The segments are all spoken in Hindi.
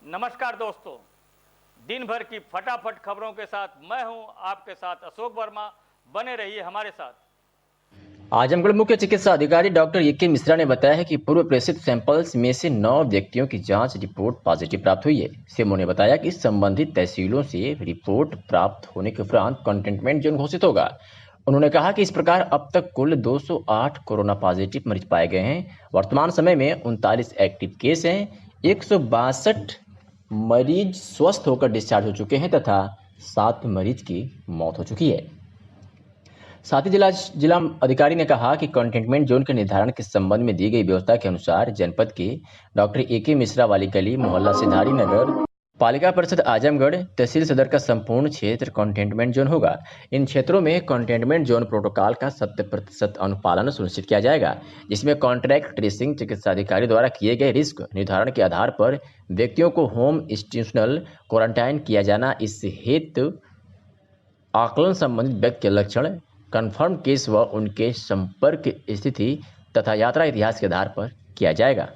नमस्कार दोस्तों, दिन भर की फटाफट खबरों के साथ मैं हूं आपके साथ अशोक वर्मा। बने रहिए हमारे साथ। आजमगढ़ मुख्य चिकित्सा अधिकारी डॉक्टर ए.के. मिश्रा ने बताया है कि पूर्व प्रेषित सैंपल्स में से 9 व्यक्तियों की जांच रिपोर्ट पॉजिटिव प्राप्त हुई है। सीएमओ ने बताया कि संबंधित तहसीलों से रिपोर्ट प्राप्त होने के उपरांत कंटेनमेंट जोन घोषित होगा। उन्होंने कहा कि इस प्रकार अब तक कुल 208 कोरोना पॉजिटिव मरीज पाए गए हैं। वर्तमान समय में 39 एक्टिव केस हैं, 162 मरीज स्वस्थ होकर डिस्चार्ज हो चुके हैं तथा 7 मरीज की मौत हो चुकी है। साथ ही जिला अधिकारी ने कहा कि कंटेनमेंट जोन के निर्धारण के संबंध में दी गई व्यवस्था के अनुसार जनपद के डॉक्टर ए.के. मिश्रा वाली गली, मोहल्ला सिधारी नगर, पालिका परिषद आजमगढ़, तहसील सदर का संपूर्ण क्षेत्र कंटेनमेंट जोन होगा। इन क्षेत्रों में कंटेनमेंट जोन प्रोटोकॉल का 100% अनुपालन सुनिश्चित किया जाएगा, जिसमें कॉन्ट्रैक्ट ट्रेसिंग चिकित्सा अधिकारी द्वारा किए गए रिस्क निर्धारण के आधार पर व्यक्तियों को होम इंस्टीट्यूशनल क्वारंटाइन किया जाना। इस हेतु आकलन संबंधित व्यक्ति के लक्षण, कन्फर्म केस व उनके संपर्क स्थिति तथा यात्रा इतिहास के आधार पर किया जाएगा।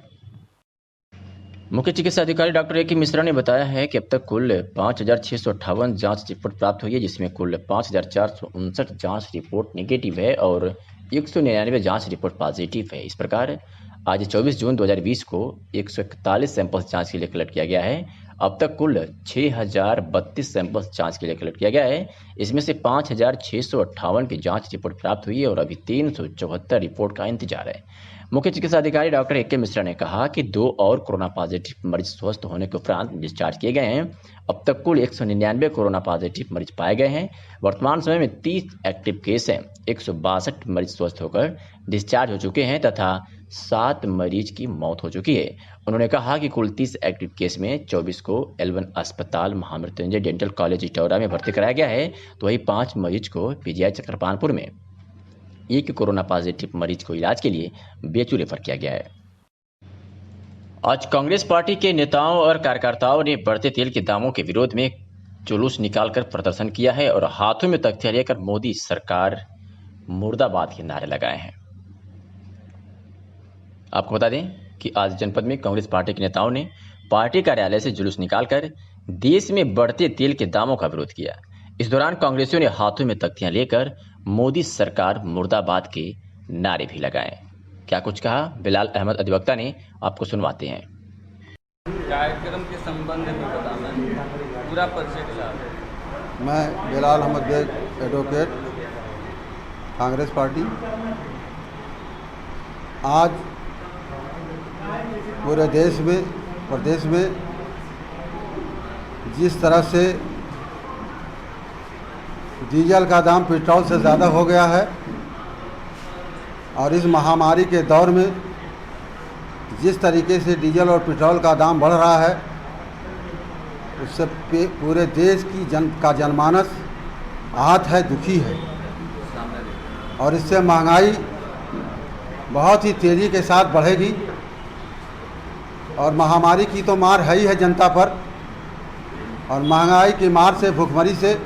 मुख्य चिकित्सा अधिकारी डॉक्टर ए.के. मिश्रा ने बताया है कि अब तक कुल 5,658 जांच रिपोर्ट प्राप्त हुई है, जिसमें कुल 5,459 जांच रिपोर्ट नेगेटिव है और 199 जांच रिपोर्ट पॉजिटिव है। इस प्रकार आज 24 जून 2020 को 141 सैंपल्स जांच के लिए कलेक्ट किया गया है। अब तक कुल 6,032 सैंपल्स जांच के लिए कलेक्ट किया गया है। इसमें से 5,658 की जांच रिपोर्ट प्राप्त हुई है और अभी 374 रिपोर्ट का इंतजार है। मुख्य चिकित्सा अधिकारी डॉक्टर ए.के. मिश्रा ने कहा कि 2 और कोरोना पॉजिटिव मरीज स्वस्थ होने के उपरांत डिस्चार्ज किए गए हैं। अब तक कुल 199 कोरोना पॉजिटिव मरीज पाए गए हैं। वर्तमान समय में 30 एक्टिव केस हैं, 162 मरीज स्वस्थ होकर डिस्चार्ज हो चुके हैं तथा 7 मरीज की मौत हो चुकी है। उन्होंने कहा कि कुल 30 एक्टिव केस में 24 को L1 अस्पताल महामृत्युंजय डेंटल कॉलेज इटौरा में भर्ती कराया गया है, तो वही 5 मरीज को पीजीआई चक्रपाणपुर में, एक कोरोना पॉजिटिव मरीज को इलाज के लिए बेचू रेफर किया गया है। आज कांग्रेस पार्टी के नेताओं और कार्यकर्ताओं ने बढ़ते तेल के दामों के विरोध में जुलूस निकालकर प्रदर्शन किया है और हाथों में तख्तियां लेकर मोदी सरकार मुर्दाबाद के नारे लगाए हैं। आपको बता दें कि आज जनपद में कांग्रेस पार्टी के नेताओं ने पार्टी कार्यालय से जुलूस निकालकर देश में बढ़ते तेल के दामों का विरोध किया। इस दौरान कांग्रेसियों ने हाथों में तख्तियां लेकर मोदी सरकार मुर्दाबाद के नारे भी लगाए। क्या कुछ कहा बिलाल अहमद अधिवक्ता ने, आपको सुनवाते हैं। कार्यक्रम के संबंध में बताना है, पूरा परिचय के साथ। मैं बिलाल अहमद बेग, एडवोकेट, कांग्रेस पार्टी। आज पूरे देश में, प्रदेश में जिस तरह से डीजल का दाम पेट्रोल से ज़्यादा हो गया है और इस महामारी के दौर में जिस तरीके से डीजल और पेट्रोल का दाम बढ़ रहा है, उससे पूरे देश की जनमानस आहत है, दुखी है और इससे महंगाई बहुत ही तेज़ी के साथ बढ़ेगी और महामारी की तो मार है ही है जनता पर, और महंगाई की मार से, भूखमरी से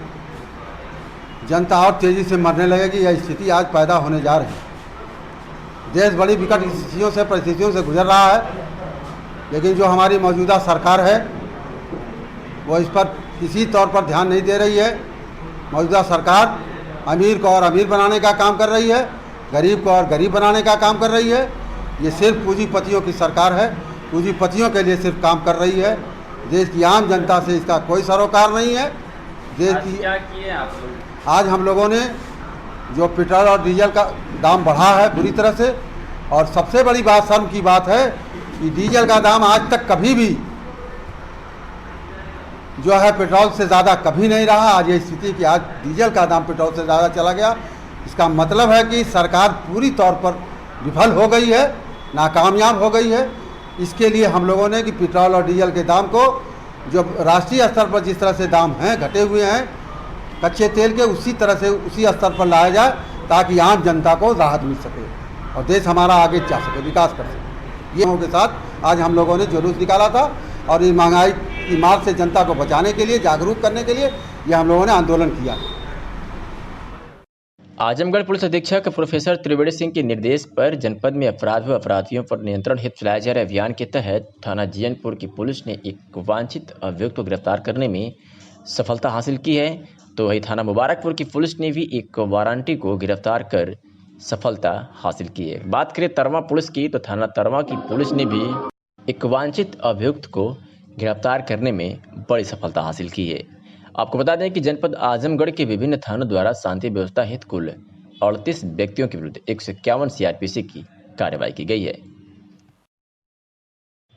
जनता और तेज़ी से मरने लगेगी। यह स्थिति आज पैदा होने जा रही है। देश बड़ी विकट परिस्थितियों से गुजर रहा है, लेकिन जो हमारी मौजूदा सरकार है वो इस पर किसी तौर पर ध्यान नहीं दे रही है। मौजूदा सरकार अमीर को और अमीर बनाने का काम कर रही है, गरीब को और गरीब बनाने का काम कर रही है। ये सिर्फ पूंजीपतियों की सरकार है, पूंजीपतियों के लिए सिर्फ काम कर रही है। देश की आम जनता से इसका कोई सरोकार नहीं है। देश की क्या किए आप लोग? आज हम लोगों ने जो पेट्रोल और डीजल का दाम बढ़ा है बुरी तरह से, और सबसे बड़ी बात, शर्म की बात है कि डीजल का दाम आज तक कभी भी जो है पेट्रोल से ज़्यादा कभी नहीं रहा। आज ये स्थिति कि आज डीजल का दाम पेट्रोल से ज़्यादा चला गया, इसका मतलब है कि सरकार पूरी तौर पर विफल हो गई है, नाकामयाब हो गई है। इसके लिए हम लोगों ने कि पेट्रोल और डीजल के दाम को जो राष्ट्रीय स्तर पर जिस तरह से दाम हैं, घटे हुए हैं कच्चे तेल के, उसी तरह से उसी स्तर पर लाया जाए ताकि आम जनता को राहत मिल सके और देश हमारा आगे जा सके, विकास कर सके। ये के साथ आज हम लोगों ने जुलूस निकाला था और इस महंगाई की मार से जनता को बचाने के लिए, जागरूक करने के लिए ये हम लोगों ने आंदोलन किया। आजमगढ़ पुलिस अधीक्षक प्रोफेसर त्रिवेणी सिंह के निर्देश पर जनपद में अपराध व अपराधियों पर नियंत्रण हेतु चलाए जा रहे अभियान के तहत थाना जीयनपुर की पुलिस ने एक वांछित अभियुक्त को गिरफ्तार करने में सफलता हासिल की है। तो वही थाना मुबारकपुर की पुलिस ने भी एक वारंटी को गिरफ्तार कर सफलता हासिल की है। बात करें तरवा पुलिस की, तो थाना तरवा की पुलिस ने भी एक वांछित अभियुक्त को गिरफ्तार करने में बड़ी सफलता हासिल की है। आपको बता दें कि जनपद आजमगढ़ के विभिन्न थानों द्वारा शांति व्यवस्था हेतु कुल 38 व्यक्तियों के विरुद्ध 151 सीआरपीसी की कार्रवाई की गई है।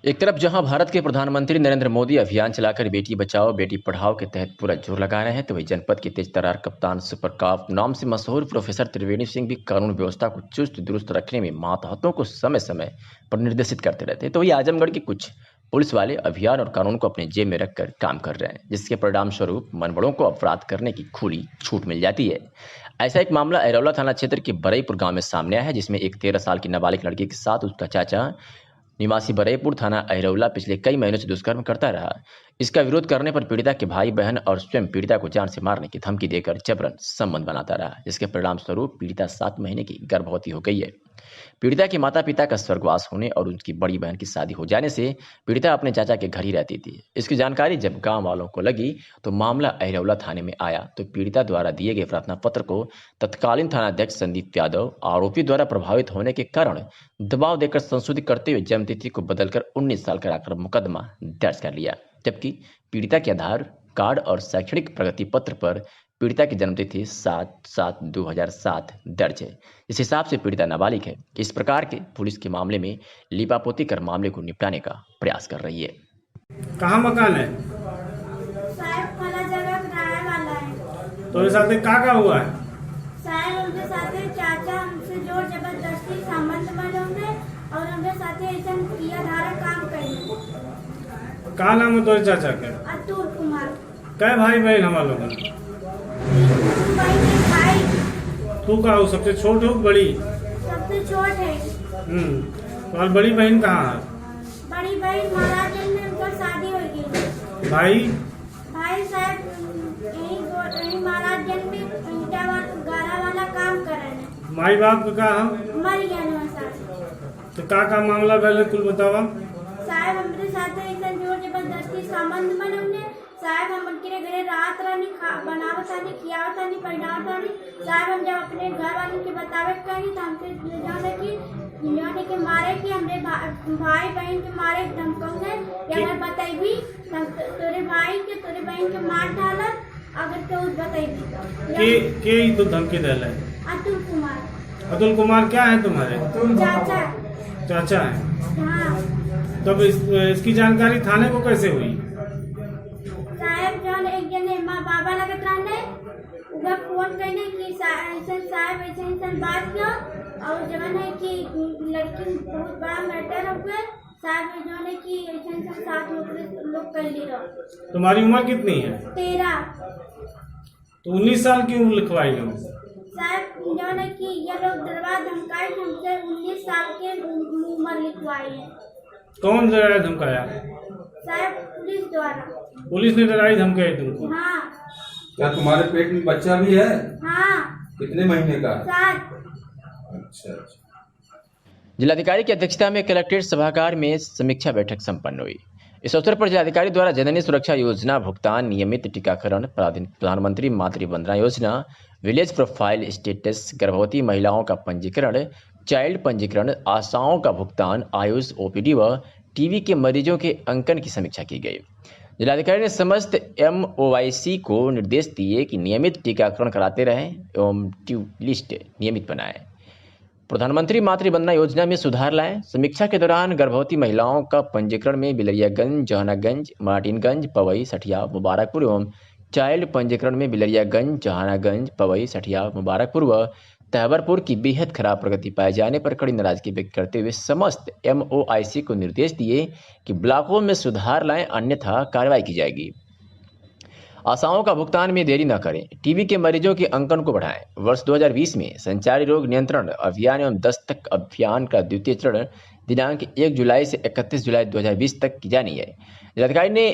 एक तरफ जहां भारत के प्रधानमंत्री नरेंद्र मोदी अभियान चलाकर बेटी बचाओ बेटी पढ़ाओ के तहत पूरा जोर लगा रहे हैं, तो वही जनपद के तेज तर्रार कप्तान सुपर कॉप नाम से मशहूर प्रोफेसर त्रिवेणी सिंह भी कानून व्यवस्था को चुस्त दुरुस्त रखने में मातहतों को समय समय पर निर्देशित करते रहते हैं। तो वही आजमगढ़ के कुछ पुलिस वाले अभियान और कानून को अपने जेब में रखकर काम कर रहे हैं, जिसके परिणाम स्वरूप मनबड़ों को अपराध करने की खुली छूट मिल जाती है। ऐसा एक मामला अरौला थाना क्षेत्र के बरईपुर गांव में सामने आया है, जिसमें एक 13 साल की नाबालिग लड़की के साथ उसका चाचा निवासी बरईपुर थाना अरौला पिछले कई महीनों से दुष्कर्म करता रहा। इसका विरोध करने पर पीड़िता के भाई बहन और स्वयं पीड़िता को जान से मारने की धमकी देकर जबरन संबंध बनाता रहा, जिसके परिणाम स्वरूप पीड़िता 7 महीने की गर्भवती हो गई है। पीड़िता के माता पिता का स्वर्गवास होने और उनकी बड़ी बहन की शादी हो जाने से पीड़िता अपने चाचा के घर ही रहती थी। इसकी जानकारी जब गांव वालों को लगी तो मामला अरौला थाने में आया, तो पीड़िता द्वारा दिए गए प्रार्थना पत्र को तत्कालीन थानाध्यक्ष संदीप यादव आरोपी द्वारा प्रभावित होने के कारण दबाव देकर संशोधित करते हुए जन्मतिथि को बदलकर 19 साल कराकर मुकदमा दर्ज कर लिया, जबकि पीड़िता के आधार कार्ड और शैक्षणिक प्रगति पत्र पर पीड़िता की जन्मतिथि 7/7/2007 दर्ज है। इस हिसाब से पीड़िता नाबालिग है। इस प्रकार के पुलिस के मामले में लीपापोती कर मामले को निपटाने का प्रयास कर रही है। कहाँ मकान है? साहब वाला जगह किराया वाला है। तो साथ का हुआ है? साहब उनके साथ चाचा हमसे जोर जबरदस्ती संबंध बने होंगे और उनके साथ ऐसा क्रियाधारक काम करेंगे। का नाम है तोरे चाचा के? अतुल कुमार। कै भाई बहन हमारे लोग? भाई। तू का हो सबसे छोट हो बड़ी? सबसे छोट है। और बड़ी बहन कहाँ है? बड़ी बहन महाराजगंज में उनका शादी हो गई। भाई साहब यही महाराजगंज में ईंटा गारा वाला काम कर रहे हैं। माई बाप का कहा हम? मर गया ना साहब। तो का मामला पहले कुल बतावा। साहब हमारे साथ ऐसा जोर जबरदस्ती संबंध बने होंगे। साहब हम उनके घरे रात रानी बनावतानी खियावतानी पहनावतानी। साहब हम जब अपने घर वालों के बतावे कहेंगे तो हमसे जाने के मारे कि हमरे भाई बहन के मारे धमकाऊंगे या मैं बताइबी तोरे भाई के तोरे बहन के मार डाला अगर तो बताइबी। के तो धमकी देला है? अतुल कुमार। अतुल कुमार क्या है तुम्हारे? चाचा है। हाँ। तब इसकी जानकारी थाने को कैसे हुई? साहब जौन एक जने माँ बाबा लगत रहने उधर फोन करने की साहब ऐसे बात किया और जवन है कि लड़की बहुत बड़ा मैटर हो गया। साहब जो है कि ऐसे 7 लोग कर ले रहा। तुम्हारी उम्र कितनी है? 13। तो 19 साल की उम्र लिखवाई हो? साहब जो है कि ये लोग डरवा धमकाए हमसे 19 साल के उम्र लिखवाई है। कौन डराया धमकाया? साहब पुलिस द्वारा। पुलिस ने डराई धमकाई तुमको? हाँ। क्या तुम्हारे पेट में बच्चा भी है? हाँ। कितने महीने का? 7। अच्छा। जिलाधिकारी की अध्यक्षता में कलेक्ट्रेट सभागार में समीक्षा बैठक संपन्न हुई। इस अवसर पर जिलाधिकारी द्वारा जननी सुरक्षा योजना भुगतान, नियमित टीकाकरण, प्रधानमंत्री मातृ Vandana Yojana, village profile status, गर्भवती महिलाओं का पंजीकरण, चाइल्ड पंजीकरण, आशाओं का भुगतान, आयुष ओपीडी व टीबी के मरीजों के अंकन की समीक्षा की गई। जिलाधिकारी ने समस्त MOIC को निर्देश दिए कि नियमित टीकाकरण कराते रहें एवं ट्यू लिस्ट नियमित बनाएं, प्रधानमंत्री मातृ वंदना योजना में सुधार लाएं। समीक्षा के दौरान गर्भवती महिलाओं का पंजीकरण में बिलरियागंज, जहानागंज, मार्टिनगंज, पवई, सठिया, मुबारकपुर एवं चाइल्ड पंजीकरण में बिलरियागंज, जहानागंज, पवई, सठिया, मुबारकपुर व तहबरपुर की बेहद खराब प्रगति पाए जाने पर कड़ी नाराजगी व्यक्त करते हुए समस्त MOIC को निर्देश दिए कि ब्लॉकों में सुधार लाएं, अन्यथा कार्रवाई की जाएगी। आशाओं का भुगतान में देरी न करें, टीबी के मरीजों के अंकन को बढ़ाएं। वर्ष 2020 में संचारी रोग नियंत्रण अभियान एवं दस्तक अभियान का द्वितीय चरण दिनांक 1 जुलाई से 31 जुलाई 2020 तक की जानी है। जिलाधिकारी ने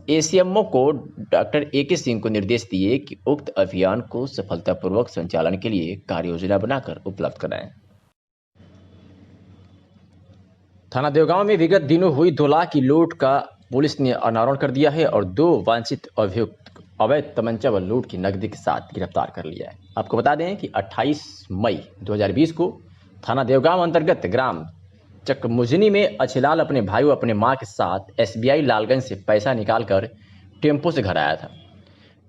एसीएमओ को डॉक्टर AK सिंह को निर्देश दिए कि उक्त अभियान को सफलतापूर्वक संचालन के लिए कार्य योजना बनाकर उपलब्ध कराएं। थाना देवगांव में विगत दिनों हुई 2 लाख की लूट का पुलिस ने अनावरण कर दिया है और 2 वांछित अभियुक्त अवैध तमंचा व लूट की नकदी के साथ गिरफ्तार कर लिया है। आपको बता दें कि 28 मई 2020 को थाना देवगांव अंतर्गत ग्राम चकमुजनी में अच्छेलाल अपने भाई व अपने मां के साथ SBI लालगंज से पैसा निकालकर टेम्पो से घर आया था।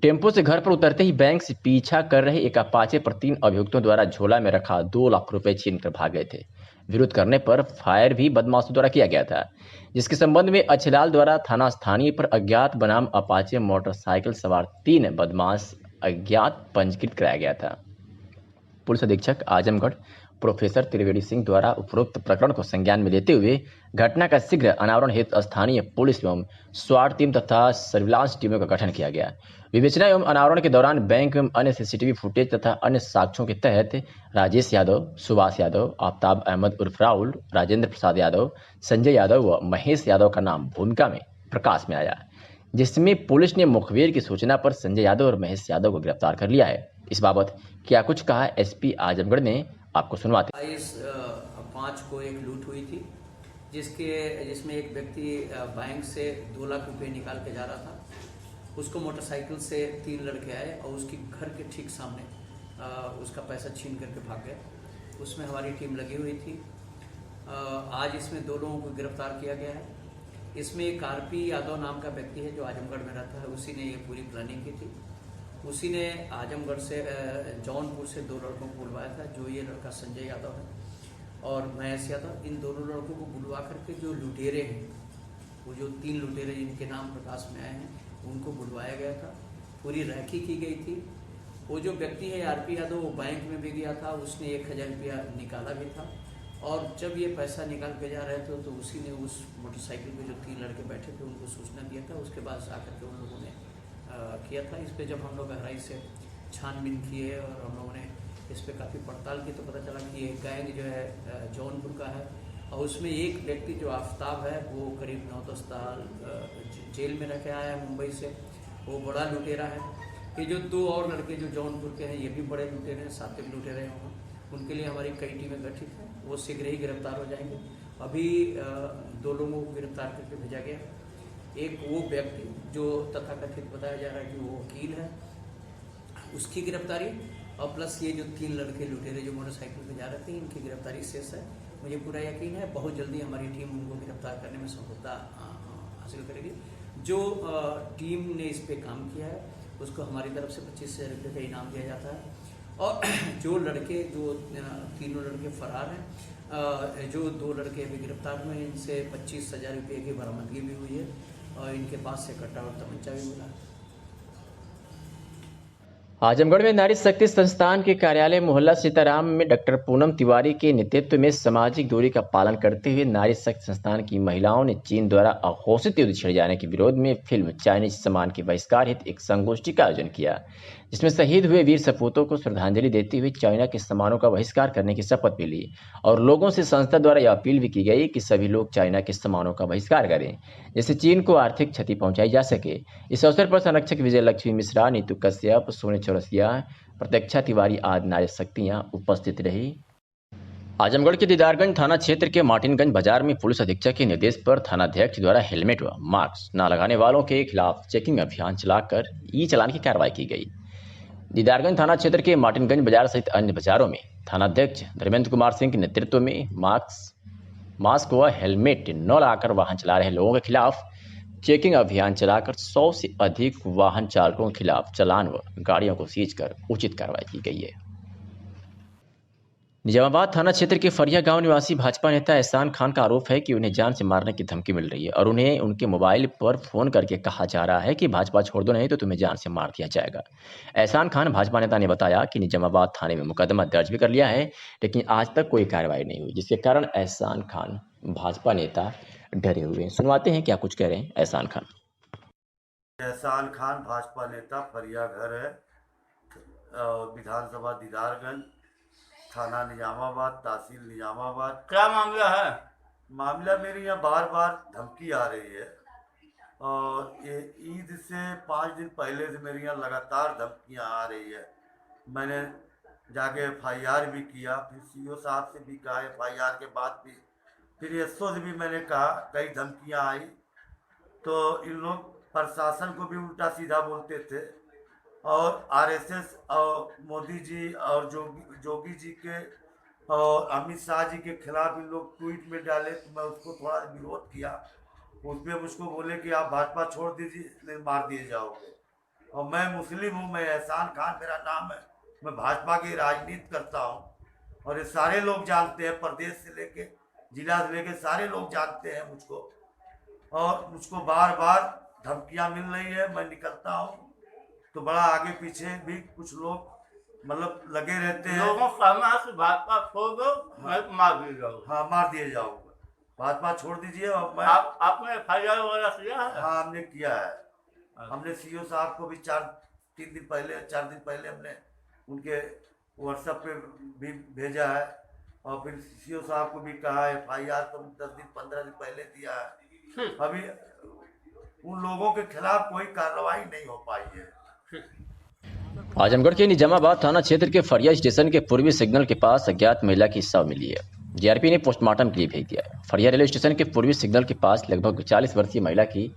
टेम्पो से घर पर उतरते ही बैंक से पीछा कर रहे एक अपाचे पर 3 अभियुक्तों द्वारा झोला में रखा 2 लाख रुपए छीनकर भाग गए थे। विरोध करने पर फायर भी बदमाशों द्वारा किया गया था, जिसके संबंध में अच्छेलाल द्वारा थाना स्थानीय पर अज्ञात बनाम अपाचे मोटरसाइकिल सवार 3 बदमाश अज्ञात पंजीकृत कराया गया था। पुलिस अधीक्षक आजमगढ़ प्रोफेसर त्रिवेणी सिंह द्वारा उपरोक्त प्रकरण को संज्ञान में लेते हुए घटना का शीघ्र अनावरण हेतु स्थानीय पुलिस एवं स्वाट टीम तथा सर्विलांस टीमों का गठन किया गया। विवेचना एवं अनावरण के दौरान बैंक एवं अन्य CCTV फुटेज तथा अन्य साक्ष्यों के तहत राजेश यादव, सुभाष यादव, आफ्ताब अहमद उर्फ राहुल, राजेंद्र प्रसाद यादव, संजय यादव व महेश यादव का नाम भूमिका में प्रकाश में आया, जिसमें पुलिस ने मुखबिर की सूचना पर संजय यादव और महेश यादव को गिरफ्तार कर लिया है। इस बाबत क्या कुछ कहा SP आजमगढ़ ने, आपको सुनवाते। 5 को एक लूट हुई थी जिसमें एक व्यक्ति बैंक से 2 लाख रुपए निकाल के जा रहा था। उसको मोटरसाइकिल से 3 लड़के आए और उसकी घर के ठीक सामने उसका पैसा छीन करके भाग गए। उसमें हमारी टीम लगी हुई थी। आज इसमें 2 लोगों को गिरफ्तार किया गया है। इसमें एक RP यादव नाम का व्यक्ति है जो आजमगढ़ में रहता है, उसी ने ये पूरी प्लानिंग की थी। उसी ने आजमगढ़ से जौनपुर से 2 लड़कों को बुलवाया था, जो ये लड़का संजय यादव है और महेश यादव। इन दोनों लड़कों को बुलवा करके जो लुटेरे हैं, वो जो 3 लुटेरे जिनके नाम प्रकाश में आए हैं, उनको बुलवाया गया था। पूरी रैकी की गई थी। वो जो व्यक्ति है RP यादव, वो बैंक में भी गया था, उसने 1000 रुपया निकाला भी था और जब ये पैसा निकाल के जा रहे थे तो उसी ने उस मोटरसाइकिल पे जो 3 लड़के बैठे थे उनको सूचना दिया था। उसके बाद आकर के उन लोगों ने किया था। इस पे जब हम लोग गहराई से छानबीन किए और हम लोगों ने इस पे काफ़ी पड़ताल की तो पता चला कि ये गैंग जो है जौनपुर का है और उसमें एक व्यक्ति जो आफ्ताब है वो करीब 9-10 साल जेल में रह के आया है मुंबई से। वो बड़ा लुटेरा है। ये जो 2 और लड़के जो जौनपुर के हैं ये भी बड़े लुटेरे हैं, सात्विक लुटेरे हैं। उनके लिए हमारी कई टीमें गठित हैं, वो शीघ्र ही गिरफ्तार हो जाएंगे। अभी 2 लोगों को गिरफ्तार करके भेजा गया। एक वो व्यक्ति जो तथाकथित बताया जा रहा है कि वो वकील है, उसकी गिरफ्तारी और प्लस ये जो 3 लड़के लुटेरे जो मोटरसाइकिल पे जा रहे थे, इनकी गिरफ्तारी शेष है। मुझे पूरा यकीन है बहुत जल्दी हमारी टीम उनको गिरफ्तार करने में सफलता हासिल करेगी। जो टीम ने इस पे काम किया है उसको हमारी तरफ से 25,000 रुपये का इनाम दिया जाता है और जो लड़के जो 3 लड़के फरार हैं, जो 2 लड़के अभी गिरफ्तार हुए हैं, इनसे 25,000 रुपये की बरामदगी भी हुई है और इनके पास से कट्टा और तमंचा भी मिला है। आजमगढ़ में नारी शक्ति संस्थान के कार्यालय मोहल्ला सीताराम में डॉक्टर पूनम तिवारी के नेतृत्व में सामाजिक दूरी का पालन करते हुए नारी शक्ति संस्थान की महिलाओं ने चीन द्वारा अघोषित युद्ध छिड़ जाने के विरोध में फिल्म चाइनीज सामान के बहिष्कार हेतु एक संगोष्ठी का आयोजन किया, जिसमें शहीद हुए वीर सपूतों को श्रद्धांजलि देते हुए चाइना के सामानों का बहिष्कार करने की शपथ भी ली और लोगों से संस्था द्वारा यह अपील भी की गई कि सभी लोग चाइना के सामानों का बहिष्कार करें, जिससे चीन को आर्थिक क्षति पहुंचाई जा सके। इस अवसर पर संरक्षक विजय लक्ष्मी मिश्रा, नीतू कश्यप, सोनी चौरसिया, प्रतीक्षा तिवारी आदि नारी शक्तियां उपस्थित रही। आजमगढ़ के दीदारगंज थाना क्षेत्र के मार्टिनगंज बाजार में पुलिस अधीक्षक के निर्देश पर थानाध्यक्ष द्वारा हेलमेट व मास्क न लगाने वालों के खिलाफ चेकिंग अभियान चलाकर ई-चालान की कार्रवाई की गई। दीदारगंज थाना क्षेत्र के मार्टिनगंज बाजार सहित अन्य बाजारों में थानाध्यक्ष धर्मेंद्र कुमार सिंह के नेतृत्व में मास्क व हेलमेट न लगाकर वाहन चला रहे लोगों के खिलाफ चेकिंग अभियान चलाकर 100 से अधिक वाहन चालकों के खिलाफ चालान व गाड़ियों को सीज कर उचित कार्रवाई की गई है। निजामाबाद थाना क्षेत्र के फरिया गांव निवासी भाजपा नेता एहसान खान का आरोप है कि उन्हें जान से मारने की धमकी मिल रही है और उन्हें उनके मोबाइल पर फोन करके कहा जा रहा है कि भाजपा छोड़ दो, नहीं तो तुम्हें जान से मार दिया जाएगा। एहसान खान भाजपा नेता ने बताया कि निजामाबाद थाने में मुकदमा दर्ज भी कर लिया है, लेकिन आज तक कोई कार्रवाई नहीं हुई, जिसके कारण एहसान खान भाजपा नेता डरे हुए हैं। सुनवाते हैं क्या कुछ कह रहे हैं एहसान खान। एहसान खान भाजपा नेता, फरिया घर है, विधानसभा दीदारगंज, थाना निजामाबाद, तहसील निजामाबाद। क्या मामला है? मामला मेरी यहाँ बार बार धमकी आ रही है और ये ईद से 5 दिन पहले से मेरे यहाँ लगातार धमकियाँ आ रही है। मैंने जाके FIR भी किया, फिर CO साहब से भी कहा, FIR के बाद भी फिर SO से भी मैंने कहा, कई धमकियाँ आई। तो इन लोग प्रशासन को भी उल्टा सीधा बोलते थे और RSS और मोदी जी और जोगी जी के और अमित शाह जी के खिलाफ इन लोग ट्वीट में डाले, तो मैं उसको थोड़ा विरोध किया। उस पर मुझको बोले कि आप भाजपा छोड़ दीजिए, नहीं मार दिए जाओगे। और मैं मुस्लिम हूँ, मैं एहसान खान मेरा नाम है, मैं भाजपा की राजनीति करता हूँ और ये सारे लोग जानते हैं, प्रदेश से लेके जिला से लेके सारे लोग जानते हैं मुझको। और मुझको बार बार धमकियाँ मिल रही है। मैं निकलता हूँ तो बड़ा आगे पीछे भी कुछ लोग मतलब लगे रहते हैं। लोगों का कहना है कि भाजपा छोड़ दो, मैं मार दिए जाओ। हाँ, मार दिए जाऊंगा, भाजपा छोड़ दीजिए। और मैं आपने FIR वगैरह किया है? हाँ, हमने किया है। हमने CO साहब को भी 4 दिन पहले हमने उनके WhatsApp पे भी भेजा है और फिर CO साहब को भी कहा है। FIR तो 10 दिन 15 दिन पहले दिया है। अभी उन लोगों के खिलाफ कोई कार्रवाई नहीं हो पाई है। आजमगढ़ के निजामाबाद थाना क्षेत्र के फरिया स्टेशन के पूर्वी सिग्नल के पास अज्ञात महिला की शव मिली है। GRP ने पोस्टमार्टम के लिए भेज दिया है। फरिया रेलवे स्टेशन के पूर्वी सिग्नल के पास लगभग 40 वर्षीय महिला की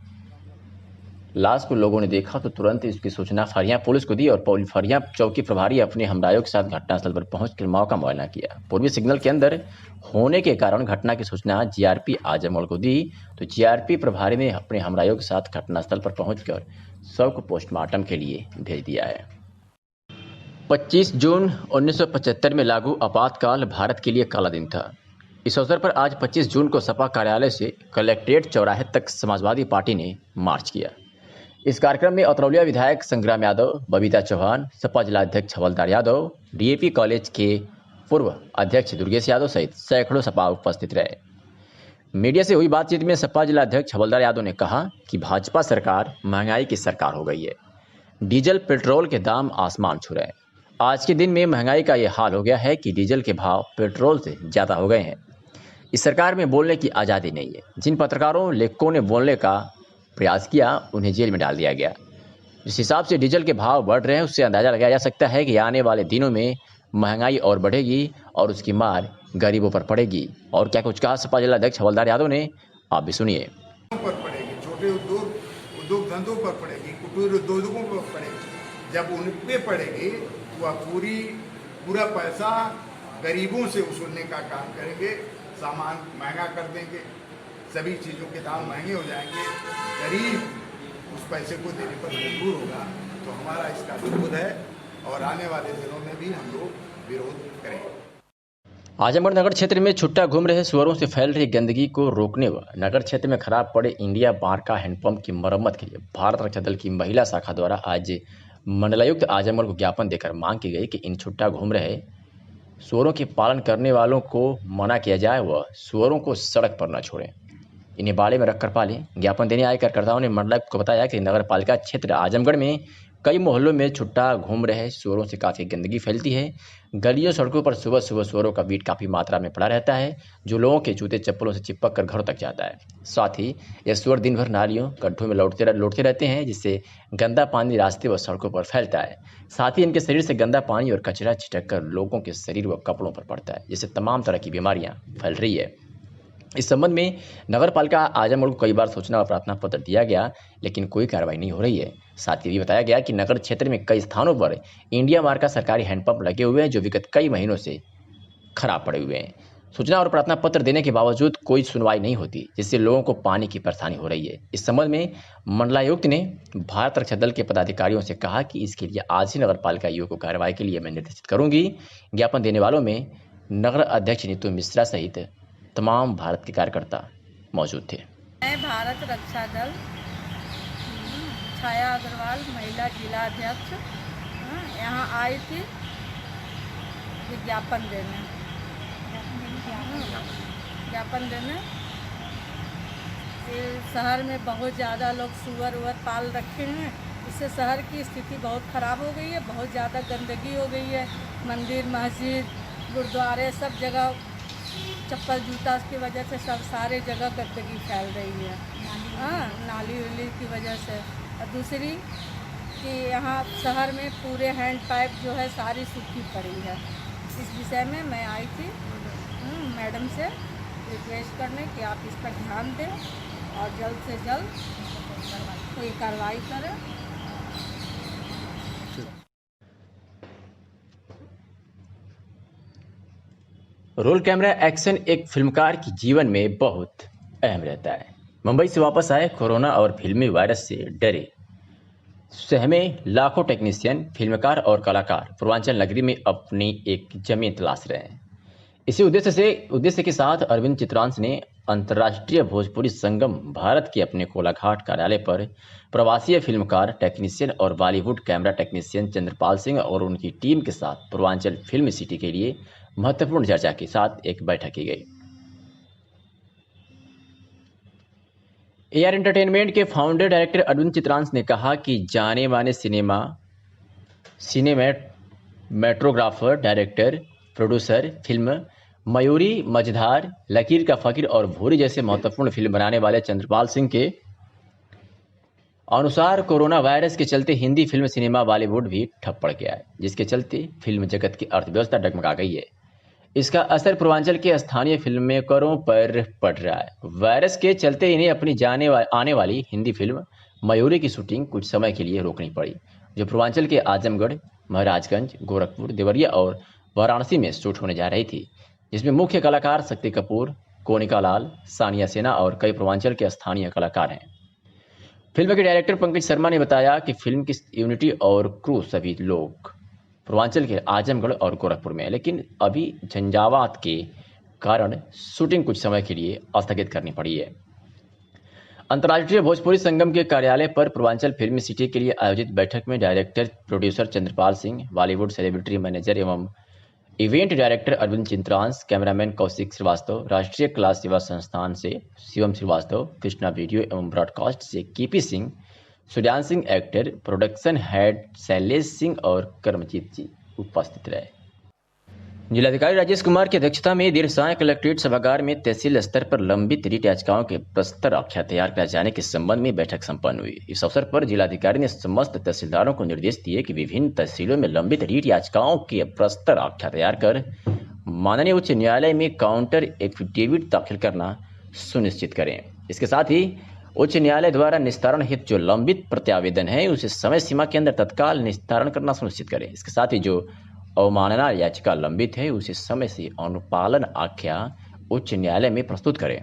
लाश को लोगों ने देखा तो तुरंत इसकी सूचना फरिया पुलिस को दी और फरिया चौकी प्रभारी अपने हमरायों के साथ घटनास्थल पर पहुंचकर मौका मुआयना किया। पूर्वी सिग्नल के अंदर होने के कारण घटना की सूचना GRP आजमगढ़ को दी तो GRP प्रभारी ने अपने हमरायों के साथ घटनास्थल पर पहुंचकर शव को पोस्टमार्टम के लिए भेज दिया है। 25 जून 1975 में लागू आपातकाल भारत के लिए काला दिन था। इस अवसर पर आज 25 जून को सपा कार्यालय से कलेक्ट्रेट चौराहे तक समाजवादी पार्टी ने मार्च किया। इस कार्यक्रम में अतरौलिया विधायक संग्राम यादव, बबीता चौहान, सपा जिलाध्यक्ष हवलदार यादव, DAP कॉलेज के पूर्व अध्यक्ष दुर्गेश यादव सहित सैकड़ों सपा उपस्थित रहे। मीडिया से हुई बातचीत में सपा जिलाध्यक्ष हवलदार यादव ने कहा कि भाजपा सरकार महंगाई की सरकार हो गई है। डीजल पेट्रोल के दाम आसमान छू रहे हैं। आज के दिन में महंगाई का ये हाल हो गया है कि डीजल के भाव पेट्रोल से ज़्यादा हो गए हैं। इस सरकार में बोलने की आज़ादी नहीं है। जिन पत्रकारों लेखकों ने बोलने का प्रयास किया उन्हें जेल में डाल दिया गया। जिस हिसाब से डीजल के भाव बढ़ रहे हैं उससे अंदाजा लगाया जा सकता है कि आने वाले दिनों में महंगाई और बढ़ेगी और उसकी मार गरीबों पर पड़ेगी। और क्या कुछ कहा सपा जिलाध्यक्ष हवलदार यादव ने, आप भी सुनिए। पर पड़ेगी, छोटे उद्योग धंधों पर पड़ेगी, कुटीर उद्योगों पर पड़ेगी। जब उन पे पड़ेगी तो वह पूरा पैसा गरीबों से वसूलने का काम करेंगे, सामान महंगा कर देंगे, सभी चीज़ों के दाम महंगे हो जाएंगे, गरीब उस पैसे को देने पर मजबूर होगा। तो हमारा इसका विरोध है और आने वाले दिनों में भी हम लोग विरोध करेंगे। आजमगढ़ नगर क्षेत्र में छुट्टा घूम रहे सुअरों से फैल रही गंदगी को रोकने व नगर क्षेत्र में खराब पड़े इंडिया बारका हैंडपंप की मरम्मत के लिए भारत रक्षा दल की महिला शाखा द्वारा आज मंडलायुक्त आजमगढ़ को ज्ञापन देकर मांग की गई कि इन छुट्टा घूम रहे सुअरों के पालन करने वालों को मना किया जाए व सुअरों को सड़क पर न छोड़ें, इन्हें बाड़े में रखकर पालें। ज्ञापन देने आए कार्यकर्ताओं ने मंडलायुक्त को बताया कि नगर पालिका क्षेत्र आजमगढ़ में कई मोहल्लों में छुट्टा घूम रहे सुअरों से काफ़ी गंदगी फैलती है। गलियों सड़कों पर सुबह सुबह सुअरों का बीट काफ़ी मात्रा में पड़ा रहता है जो लोगों के जूते चप्पलों से चिपक कर घरों तक जाता है। साथ ही ये सुअर दिन भर नालियों गड्ढों में लौटते रहते हैं जिससे गंदा पानी रास्ते व सड़कों पर फैलता है। साथ ही इनके शरीर से गंदा पानी और कचरा छिटक कर लोगों के शरीर व कपड़ों पर पड़ता है जिससे तमाम तरह की बीमारियाँ फैल रही है। इस संबंध में नगर पालिका आजमगढ़ को कई बार सूचना और प्रार्थना पत्र दिया गया लेकिन कोई कार्रवाई नहीं हो रही है। साथ ही भी बताया गया कि नगर क्षेत्र में कई स्थानों पर इंडिया मार्का सरकारी हैंडपंप लगे हुए हैं जो विगत कई महीनों से खराब पड़े हुए हैं। सूचना और प्रार्थना पत्र देने के बावजूद कोई सुनवाई नहीं होती जिससे लोगों को पानी की परेशानी हो रही है। इस संबंध में मंडलायुक्त ने भारत रक्षा दल के पदाधिकारियों से कहा कि इसके लिए आज ही नगर पालिका आयुक्त को कार्रवाई के लिए मैं निर्देशित करूंगी। ज्ञापन देने वालों में नगर अध्यक्ष नीतू मिश्रा सहित तमाम भारत के कार्यकर्ता मौजूद थे। मैं भारत रक्षा दल छाया अग्रवाल महिला जिला अध्यक्ष यहाँ आई थी ज्ञापन देने कि शहर में बहुत ज़्यादा लोग सुअर उअर पाल रखे हैं, इससे शहर की स्थिति बहुत ख़राब हो गई है। बहुत ज़्यादा गंदगी हो गई है, मंदिर मस्जिद गुरुद्वारे सब जगह चप्पल जूता की वजह से सब सारे जगह गंदगी फैल रही है। हाँ, नाली उली की वजह से। और दूसरी कि यहाँ शहर में पूरे हैंड पाइप जो है सारी सूखी पड़ी है। इस विषय में मैं आई थी मैडम से रिक्वेस्ट करने कि आप इस पर ध्यान दें और जल्द से जल्द कोई कार्रवाई करें। रोल कैमरा एक्शन एक फिल्मकार के जीवन में बहुत अहम रहता है। मुंबई से वापस आए कोरोना और फिल्मी वायरस से डरे सहमे लाखों टेक्नीशियन, फिल्मकार और कलाकार पूर्वांचल नगरी में अपनी एक जमीन तलाश रहे हैं। इसी उद्देश्य के साथ अरविंद चित्रांश ने अंतर्राष्ट्रीय भोजपुरी संगम भारत के अपने कोलाघाट कार्यालय पर प्रवासी फिल्मकार, टेक्नीशियन और बॉलीवुड कैमरा टेक्नीशियन चंद्रपाल सिंह और उनकी टीम के साथ पूर्वांचल फिल्म सिटी के लिए महत्वपूर्ण चर्चा के साथ एक बैठक की गई। एआर एंटरटेनमेंट के फाउंडर डायरेक्टर अरविंद चित्रांश ने कहा कि जाने माने cinematographer, director, producer, film Mayuri, मझधार, लकीर का फकीर और भूरी जैसे महत्वपूर्ण फिल्म बनाने वाले चंद्रपाल सिंह के अनुसार कोरोना वायरस के चलते हिंदी फिल्म सिनेमा बॉलीवुड भी ठप पड़ गया है, जिसके चलते फिल्म जगत की अर्थव्यवस्था डगमगा गई है। इसका असर पूर्वांचल के स्थानीय फिल्ममेकरों पर पड़ रहा है। वायरस के चलते इन्हें अपनी आने वाली हिंदी फिल्म मयूरी की शूटिंग कुछ समय के लिए रोकनी पड़ी, जो पूर्वांचल के आजमगढ़, महाराजगंज, गोरखपुर, देवरिया और वाराणसी में शूट होने जा रही थी, जिसमें मुख्य कलाकार शक्ति कपूर, कोनिका लाल, सानिया सिन्हा और कई पूर्वांचल के स्थानीय कलाकार हैं। फिल्म के डायरेक्टर पंकज शर्मा ने बताया कि फिल्म की यूनिटी और क्रू सभी लोग पूर्वांचल के आजमगढ़ और गोरखपुर में, लेकिन अभी झंझावात के कारण शूटिंग कुछ समय के लिए स्थगित करनी पड़ी है। अंतर्राष्ट्रीय भोजपुरी संगम के कार्यालय पर पूर्वांचल फिल्म सिटी के लिए आयोजित बैठक में director producer Chandrapal Singh, Bollywood celebrity manager एवं event director Arvind Chitransh, cameraman Kaushik Srivastava, राष्ट्रीय कला सेवा संस्थान से शिवम श्रीवास्तव, कृष्णा वीडियो एवं ब्रॉडकास्ट से KP Singh, Suryan Singh actor, production head Shailesh Singh और कर्मजीत जी उपस्थित रहे। जिलाधिकारी राजेश कुमार की अध्यक्षता में देर सांय कलेक्ट्रेट सभागार में तहसील स्तर पर लंबित रीट याचिकाओं के प्रस्तर आख्या तैयार कराए जाने के संबंध में बैठक संपन्न हुई। इस अवसर पर जिलाधिकारी ने समस्त तहसीलदारों को निर्देश दिए कि विभिन्न तहसीलों में लंबित रीट याचिकाओं के प्रस्तर आख्या तैयार कर माननीय उच्च न्यायालय में काउंटर एफिडेविट दाखिल करना सुनिश्चित करें। इसके साथ ही उच्च न्यायालय द्वारा निस्तारण हेतु जो लंबित प्रत्यावेदन है उसे समय सीमा के अंदर तत्काल निस्तारण करना सुनिश्चित करें। इसके साथ ही जो अवमानना याचिका लंबित है उसे समय से अनुपालन आख्या उच्च न्यायालय में प्रस्तुत करें।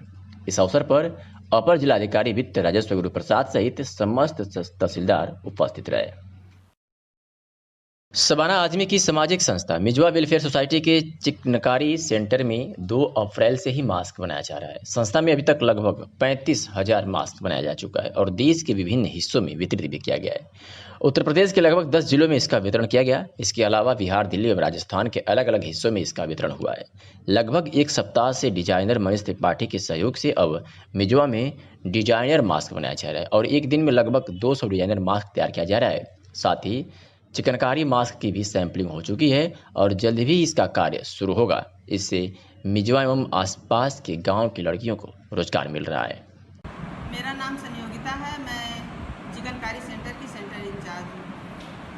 इस अवसर पर अपर जिलाधिकारी वित्त राजस्व गुरु प्रसाद सहित समस्त तहसीलदार उपस्थित रहे। सबाना आजमी की सामाजिक संस्था मिजवा वेलफेयर सोसाइटी के चिकनकारी सेंटर में 2 अप्रैल से ही मास्क बनाया जा रहा है। संस्था में अभी तक लगभग 35,000 मास्क बनाया जा चुका है और देश के विभिन्न हिस्सों में वितरित भी किया गया है। उत्तर प्रदेश के लगभग 10 जिलों में इसका वितरण किया गया। इसके अलावा बिहार, दिल्ली और राजस्थान के अलग अलग हिस्सों में इसका वितरण हुआ है। लगभग एक सप्ताह से डिजाइनर मनीष त्रिपाठी के सहयोग से अब मिजवा में डिजाइनर मास्क बनाया जा रहा है और एक दिन में लगभग 200 डिजाइनर मास्क तैयार किया जा रहा है। साथ ही चिकनकारी मास्क की भी सैंपलिंग हो चुकी है और जल्द भी इसका कार्य शुरू होगा। इससे मिजवा एवं आसपास के गांव की लड़कियों को रोजगार मिल रहा है। मेरा नाम संयोगिता है, मैं चिकनकारी सेंटर की सेंटर इंचार्ज हूँ।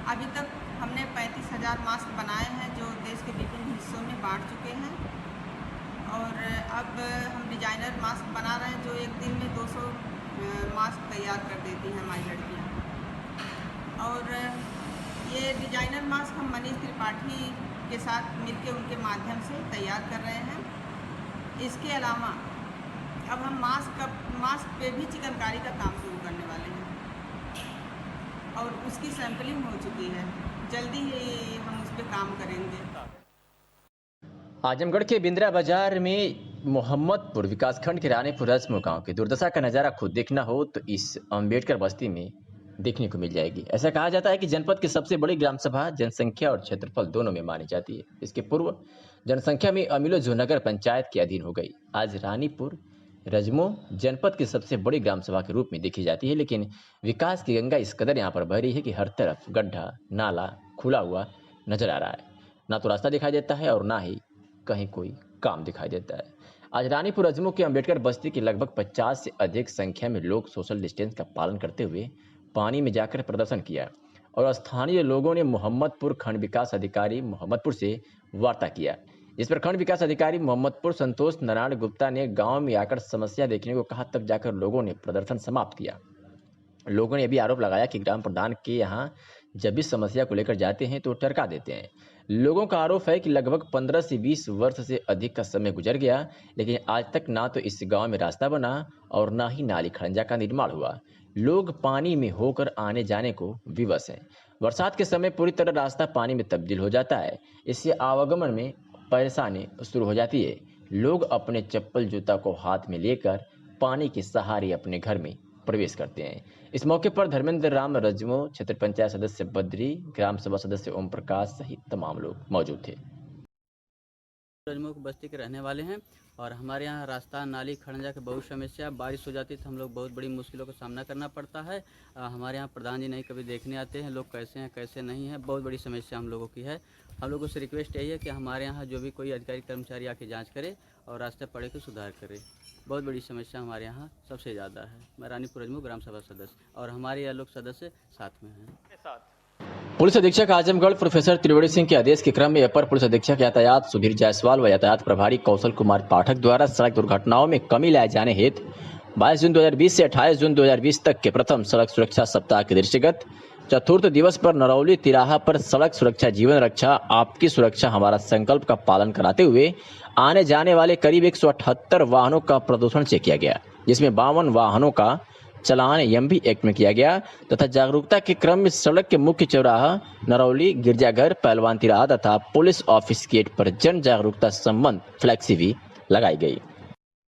अभी तक हमने 35,000 मास्क बनाए हैं जो देश के विभिन्न हिस्सों में बांट चुके हैं और अब हम डिजाइनर मास्क बना रहे हैं जो एक दिन में 200 मास्क तैयार कर देती हैं हमारी लड़कियाँ। और ये डिजाइनर मास्क हम मनीष त्रिपाठी के साथ मिलकर उनके माध्यम से तैयार कर रहे हैं। इसके अलावा अब हम मास्क पे भी चिकनकारी का काम शुरू करने वाले हैं और उसकी सैंपलिंग हो चुकी है। जल्दी ही हम उस पर काम करेंगे। आजमगढ़ के बिंद्रा बाजार में मोहम्मदपुर विकासखंड के रानीपुर रस्म गांव की दुर्दशा का नज़ारा खुद देखना हो तो इस अम्बेडकर बस्ती में देखने को मिल जाएगी। ऐसा कहा जाता है कि जनपद की सबसे बड़ी ग्राम सभा जनसंख्या और क्षेत्रफल दोनों में मानी जाती है। इसके पूर्व जनसंख्या में अमीलो जो नगर पंचायत के अधीन हो गई। आज रानीपुर रजमो जनपद की सबसे बड़ी ग्राम सभा के रूप में देखी जाती है, लेकिन विकास की गंगा इस कदर यहाँ पर बह रही है कि हर तरफ गड्ढा नाला खुला हुआ नजर आ रहा है। ना तो रास्ता दिखाई देता है और ना ही कहीं कोई काम दिखाई देता है। आज रानीपुर रजमो के अंबेडकर बस्ती के लगभग 50 से अधिक संख्या में लोग सोशल डिस्टेंस का पालन करते हुए पानी में जाकर प्रदर्शन किया और स्थानीय लोगों ने मोहम्मदपुर खंड विकास अधिकारी मोहम्मदपुर से वार्ता किया। इस पर खंड विकास अधिकारी मोहम्मदपुर संतोष नारायण गुप्ता ने गांव में आकर समस्या देखने को कहा, तब जाकर लोगों ने प्रदर्शन समाप्त किया। लोगों ने भी आरोप लगाया कि ग्राम प्रधान के यहां जब भी समस्या को लेकर जाते हैं तो टरका देते हैं। लोगों का आरोप है कि लगभग 15 से 20 वर्ष से अधिक का समय गुजर गया, लेकिन आज तक ना तो इस गांव में रास्ता बना और ना ही नाली खड़ंजा का निर्माण हुआ। लोग पानी में होकर आने जाने को विवश हैं। बरसात के समय पूरी तरह रास्ता पानी में तब्दील हो जाता है। इससे आवागमन में परेशानी शुरू हो जाती है। लोग अपने चप्पल जूता को हाथ में लेकर पानी के सहारे अपने घर में प्रवेश करते हैं। इस मौके पर धर्मेंद्र राम रजमो, क्षेत्र पंचायत सदस्य बद्री, ग्राम सभा सदस्य ओम प्रकाश सहित तमाम लोग मौजूद थे। रजमो की बस्ती के रहने वाले हैं और हमारे यहाँ रास्ता नाली खड़ंजा की बहुत समस्या, बारिश हो जाती है तो हम लोग बहुत बड़ी मुश्किलों का सामना करना पड़ता है। हमारे यहाँ प्रधान जी नहीं कभी देखने आते हैं, लोग कैसे हैं कैसे नहीं हैं, बहुत बड़ी समस्या हम लोगों की है। हम लोगों से रिक्वेस्ट यही है कि हमारे यहाँ जो भी कोई अधिकारी कर्मचारी आके जांच करे और रास्ते पड़े को सुधार करे। बहुत बड़ी समस्या हमारे यहाँ सबसे ज़्यादा है। मैं रानीपुर रजमो ग्राम सभा सदस्य और हमारे यहाँ लोग सदस्य साथ में हैं। पुलिस अधीक्षक आजमगढ़ प्रोफेसर त्रिवेणी सिंह के आदेश के क्रम में अपर पुलिस अधीक्षक यातायात सुधीर जायसवाल व यातायात प्रभारी कौशल कुमार पाठक द्वारा सड़क दुर्घटनाओं में कमी लाए जाने हेतु 22 जून 2020 से 28 जून 2020 तक के प्रथम सड़क सुरक्षा सप्ताह के दृष्टिगत चतुर्थ दिवस पर नरौली तिराहा पर सड़क सुरक्षा जीवन रक्षा आपकी सुरक्षा हमारा संकल्प का पालन कराते हुए आने जाने वाले करीब 178 वाहनों का प्रदूषण चेक किया गया, जिसमें 52 वाहनों का चलान एमवी एक्ट में किया गया तथा जागरूकता के क्रम में सड़क के मुख्य चौराहा नरौली गिरजाघर पहलवान तिराहा तथा पुलिस ऑफिस गेट पर जन जागरूकता संबंध फ्लैक्सी भी लगाई गई।